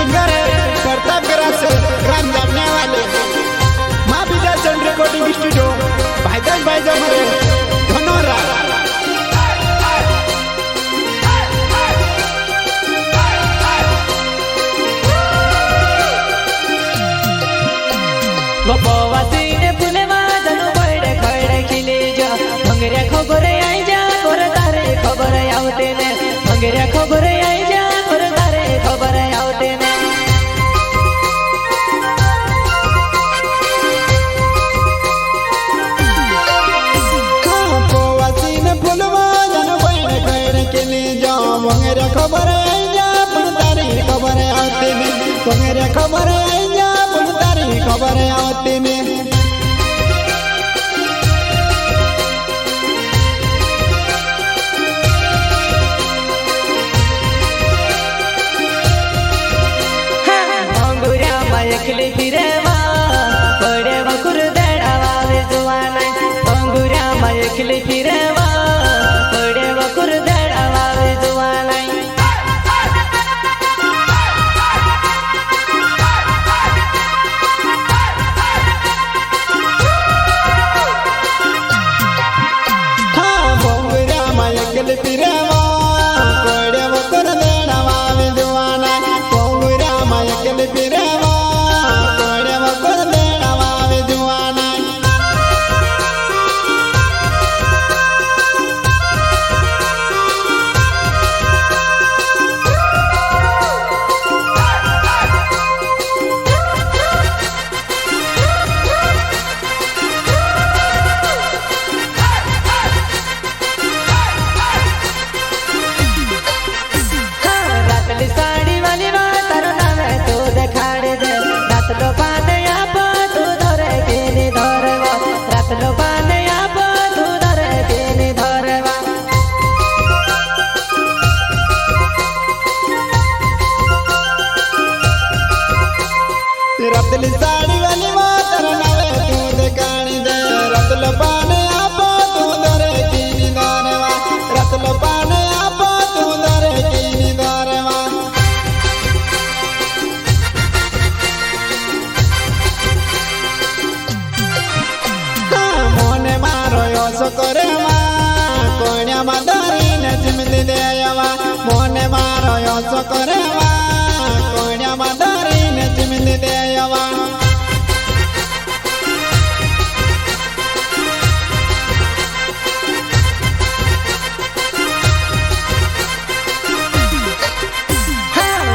singer है प्रतापगढ़ से gram जाने वाले माँ विजय चंद्र रिकॉर्डिंग स्टूडियो भाईजान भाईजान हमारे धनोरा गोपवासी ने फुले माझनु बड़े खड़े खिले जा मंगरिया खबर आई जा और तारे खबर आवते ने मंगरिया खबर आई जा और तारे खबर आवते ने गोपवासी ने फुले माझनु बड़े खड़े खिले जा मंगरिया खबर आई जा और तारे खबर आवते ने मंगरिया खबर आई जा और तारे खबर आवते ने एकली फिरेवा पड़े वकुर देड़ावा वे जुवाना अंगुरिया में एकली फिरेवा पड़े वकुर देड़ावा वे जुवाना हाँ अंगुरिया में एकली फिरेवा पड़े वकुर देड़ावा वे जुवाना अंगुरिया में एकली फिरेवा रतली साड़ी वाली मातर नवे तू देखानी दे रतल पाने आपो तू दरे कीनी दारवा रतल पाने आपो तू दरे कीनी दारवा मोने मारो योसो करे मा कोण्या मादारी ने जिमदी देवा मोने मारो योसो करे मा कोण्या मादारी ने जिमदी देवा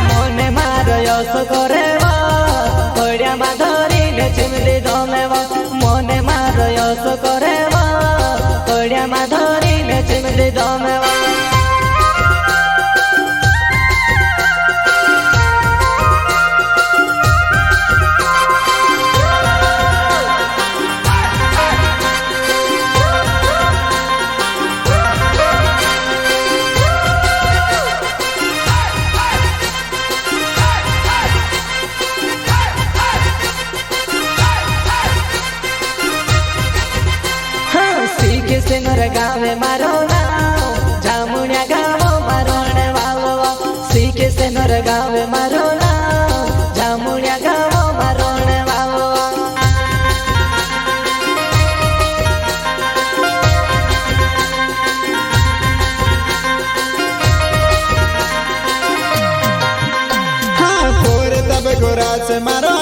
मोने मारो योसो करेवा कोड़िया माधोरी ने चिमली धोमेवा मोने मारो योसो करेवा कोड़िया माधोरी ने चिमली धोमेवा सिंगर गावे मारो नाम जामुनिया गावो मारो ने वावो सीखे सिंगर गावे मारो नाम जामुनिया गावो मारो ने वावो हाँ कोरे तब गोरा से मारो